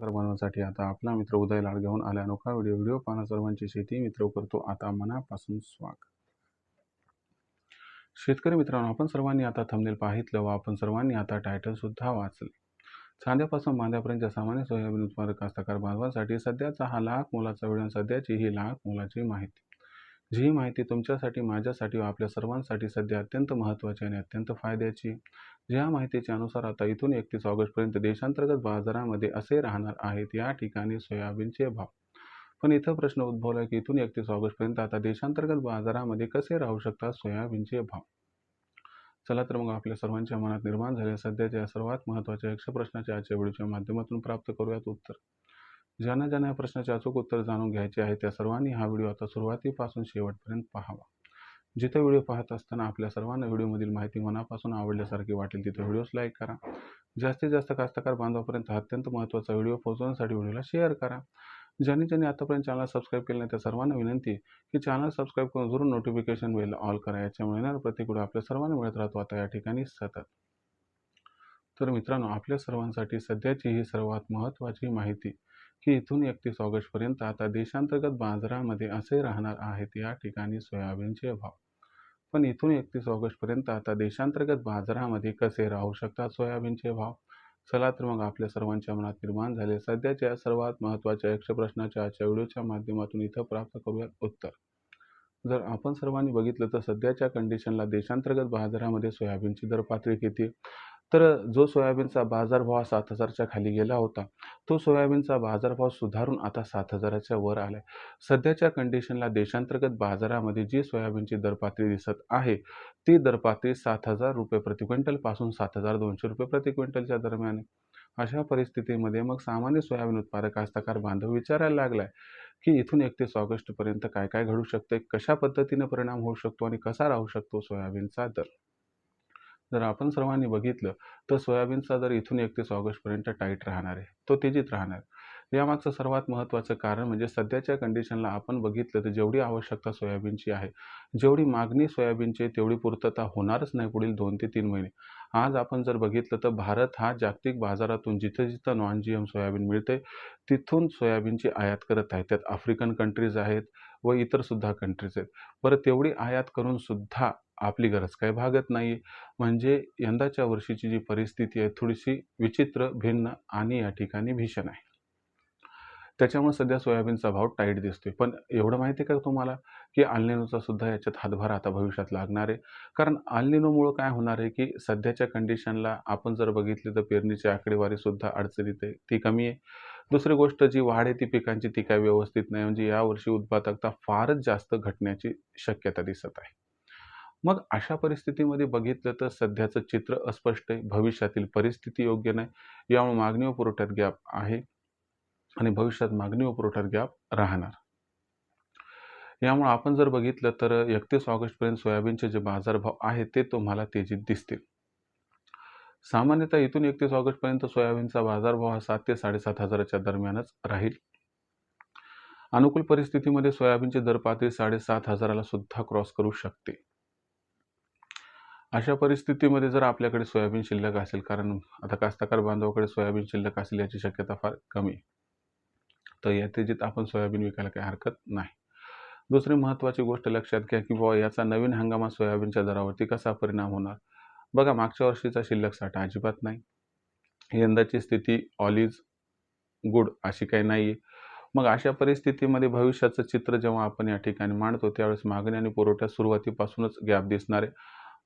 तर बनवण्यासाठी आता आपला मित्र उदय लाड घेऊन आला अनोखा व्हिडिओ पाहणं सर्वांची शेती मित्र करतो आता मनापासून स्वागत. शेतकरी मित्रांनो, आपण सर्वांनी आता थंबनेल पाहितलं व आपण सर्वांनी आता टायटल सुद्धा वाचले. चांद्यापासून बांध्यापर्यंतच्या सामान्य सोयाबीन उत्पादक कास्तकार बांधवांसाठी सध्याचा हा लाख मोलाचा व्हिडिओ आणि सध्याची ही लाख मोलाची माहिती. जी माहिती तुमच्यासाठी, माझ्यासाठी व आपल्या सर्वांसाठी सध्या अत्यंत महत्त्वाची आणि अत्यंत फायद्याची. ज्या माहितीच्या अनुसार आता इथून 31 ऑगस्टपर्यंत देशांतर्गत बाजारामध्ये असे राहणार आहेत या ठिकाणी सोयाबीनचे भाव. पण इथं प्रश्न उद्भवला की इथून 31 ऑगस्टपर्यंत आता देशांतर्गत बाजारामध्ये कसे राहू शकतात सोयाबीनचे भाव. चला तर मग आपल्या सर्वांच्या मनात निर्माण झालेल्या सध्याच्या सर्वात महत्त्वाच्या 100 प्रश्नाच्या आजच्या व्हिडिओच्या माध्यमातून प्राप्त करूयात उत्तर. ज्यांना या प्रश्नाचे अचूक उत्तर जाणून घ्यायचे आहे त्या सर्वांनी हा व्हिडिओ आता सुरुवातीपासून शेवटपर्यंत पाहावा. जिथे व्हिडिओ पाहत असताना आपल्या सर्वांना व्हिडिओमधील माहिती मनापासून आवडल्यासारखी वाटेल तिथे व्हिडिओस लाईक करा. जास्तीत जास्त कास्तकार बांधवापर्यंत हा अत्यंत महत्त्वाचा व्हिडिओ पोहोचवण्यासाठी व्हिडिओला शेअर करा. ज्यांनी आतापर्यंत चॅनल सबस्क्राईब केले नाही त्या सर्वांना विनंती की चॅनल सबस्क्राईब करून जरूर नोटिफिकेशन बेल ऑल करा. याच्यामुळे येणारा प्रत्येक व्हिडिओ आपल्या सर्वांना मिळत राहतो आता या ठिकाणी सतत. तर मित्रांनो, आपल्या सर्वांसाठी सध्याची ही सर्वात महत्त्वाची माहिती की इथून 31 ऑगस्टपर्यंत आता देशांतर्गत बाजारामध्ये असे राहणार आहेत या ठिकाणी सोयाबीनचे भाव. पण इथून 31 ऑगस्टपर्यंत आता देशांतर्गत बाजारामध्ये कसे राहू शकतात सोयाबीनचे भाव. चला तर मग आपल्या सर्वांच्या मनात निर्माण झाले सध्याच्या सर्वात महत्त्वाच्या 100 प्रश्नाच्या आजच्या व्हिडिओच्या माध्यमातून इथं प्राप्त करूयात उत्तर. जर आपण सर्वांनी बघितलं तर सध्याच्या कंडिशनला देशांतर्गत बाजारामध्ये सोयाबीनची दर पातळी किती. तर जो सोयाबीनचा बाजारभाव 7,000च्या खाली गेला होता तो सोयाबीनचा बाजारभाव सुधारून आता 7,000च्या वर आलाय. सध्याच्या कंडिशनला देशांतर्गत बाजारामध्ये जी सोयाबीनची दर पातळी दिसत आहे ती दर पातळी 7,000 रुपये प्रति क्विंटल पासून 7,200 रुपये प्रति क्विंटलच्या दरम्यान आहे. अशा परिस्थितीमध्ये मग सामान्य सोयाबीन उत्पादक कास्तकार बांधव विचारायला लागलाय की इथून 31 ऑगस्टपर्यंत काय काय घडू शकते, कशा पद्धतीने परिणाम होऊ शकतो आणि कसा राहू शकतो सोयाबीनचा दर. जर आपण सर्वांनी बघितलं तर सोयाबीनचा दर इथून 31 ऑगस्टपर्यंत टाईट राहणार आहे, तो तेजीत राहणार. यामागचं सर्वात महत्त्वाचं कारण म्हणजे सध्याच्या कंडिशनला आपण बघितलं तर जेवढी आवश्यकता सोयाबीनची आहे, जेवढी मागणी सोयाबीनची तेवढी पूर्तता होणारच नाही पुढील 2 ते 3 महिने. आज आपण जर बघितलं तर भारत हा जागतिक बाजारातून जिथं जिथं नॉन GM सोयाबीन मिळते तिथून सोयाबीनची आयात करत आहे. त्यात आफ्रिकन कंट्रीज आहेत व इतर सुद्धा कंट्रीज आहेत. बरं, तेवढी आयात करून सुद्धा आपली गरज काही भागत नाही. म्हणजे यंदाच्या वर्षीची जी परिस्थिती आहे थोडीशी विचित्र, भिन्न आणि या ठिकाणी भीषण आहे. त्याच्यामुळे सध्या सोयाबीनचा भाव टाईट दिसतोय. पण एवढं माहिती आहे का तुम्हाला की अल निनोचा सुद्धा याच्यात हातभार आता भविष्यात लागणार आहे. कारण अल निनोमुळं काय होणार आहे की सध्याच्या कंडिशनला आपण जर बघितली तर पेरणीची आकडेवारी सुद्धा अडचणीत आहे, ती कमी आहे. दुसरी गोष्ट जी वाढ आहे ती पिकांची ती काही व्यवस्थित नाही. म्हणजे यावर्षी उत्पादकता फारच जास्त घटण्याची शक्यता दिसत आहे. मग अशा परिस्थितीमध्ये बघितलं तर सध्याचं चित्र अस्पष्ट आहे. भविष्यातील परिस्थिती योग्य नाही. यामुळे मागणी व पुरवठ्यात गॅप आहे आणि भविष्यात मागणी व पुरवठ्यात गॅप राहणार. यामुळे आपण जर बघितलं तर 31 ऑगस्टपर्यंत सोयाबीनचे जे बाजारभाव आहेत ते तुम्हाला तेजीत दिसतील. सामान्यतः इथून 31 ऑगस्टपर्यंत सोयाबीनचा बाजारभाव हा 7 ते 7,500च्या दरम्यानच राहील. अनुकूल परिस्थितीमध्ये सोयाबीनची दर पातळी 7,500ला सुद्धा क्रॉस करू शकते. अशा परिस्थितीमध्ये जर आपल्याकडे सोयाबीन शिल्लक असेल, कारण आता कास्तकार बांधवाकडे सोयाबीन शिल्लक असेल याची शक्यता फार कमी आहे, तर या तेजीत आपण सोयाबीन विकायला काही हरकत नाही. दुसरी महत्त्वाची गोष्ट लक्षात घ्या की बाबा याचा नवीन हंगामात सोयाबीनच्या दरावरती कसा परिणाम होणार. बघा, मागच्या वर्षीचा शिल्लक साठा अजिबात नाही. यंदाची स्थिती ऑल इज गुड अशी काही नाही आहे. मग अशा परिस्थितीमध्ये भविष्याचं चित्र जेव्हा आपण या ठिकाणी मांडतो त्यावेळेस मागणी आणि पुरवठ्यात सुरुवातीपासूनच गॅप दिसणार आहे.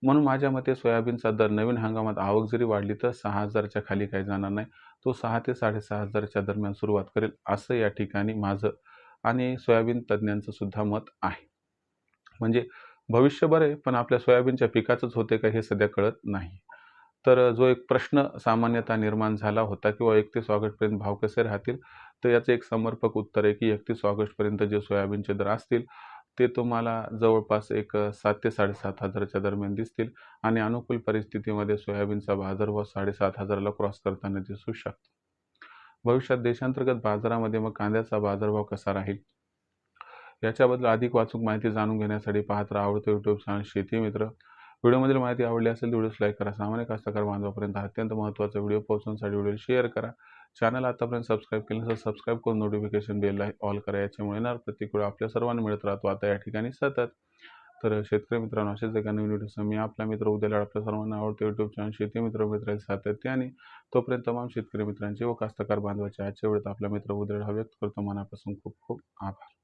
म्हणून माझ्या मते सोयाबीनचा दर नवीन हंगामात आवक जरी वाढली तर 6,000च्या खाली काही जाणार नाही. तो 6 ते 6,500च्या दरम्यान सुरुवात करेल असं या ठिकाणी माझं आणि सोयाबीन तज्ज्ञांचं सुद्धा मत आहे. म्हणजे भविष्य बरं आहे, पण आपल्या सोयाबीनच्या पिकाचंच होते का हे सध्या कळत नाही. तर जो एक प्रश्न सामान्यतः निर्माण झाला होता किंवा 31 ऑगस्टपर्यंत भाव कसे राहतील, तर याचं एक समर्पक उत्तर आहे की 31 ऑगस्टपर्यंत जे सोयाबीनचे दर असतील ते तुम्हाला जवळपास एक 7 ते 7,500च्या दरम्यान दिसतील आणि अनुकूल परिस्थितीमध्ये सोयाबीनचा बाजारभाव 7,500ला क्रॉस करताना दिसू शकतो. भविष्यात देशांतर्गत बाजारामध्ये मग कांद्याचा बाजारभाव कसा राहील याच्याबद्दल अधिक वाचूक माहिती जाणून घेण्यासाठी पाहत राहा आवडतं YouTube चॅनल शेती मित्र. व्हिडिओमधील माहिती आवडली असेल तर व्हिडिओस लाईक करा. सामान्य कास्तकार बांधवापर्यंत हा अत्यंत महत्त्वाचा व्हिडिओ पोहोचवण्यासाठी व्हिडिओ शेअर करा. चॅनल आतापर्यंत सबस्क्राईब केलं नसेल सबस्क्राईब करून नोटिफिकेशन बेलला ऑल करा. याच्यामुळे येणार प्रत्येक व्हिडिओ आपल्या सर्वांना मिळत राहतो आता या ठिकाणी सतत. तर शेतकरी मित्रांनो, असेच एका नवीन व्हिडिओसह मी आपला मित्र उद्याला आपल्या सर्वांना आवडते यूट्यूब चॅनल शेती मित्र मिळत राहील सातत्याने. तोपर्यंत तमाम शेतकरी मित्रांचे व कास्तकार बांधवाचे आजच्या वेळेत आपला मित्र उद्या व्यक्त करतो. मनापासून खूप खूप आभार.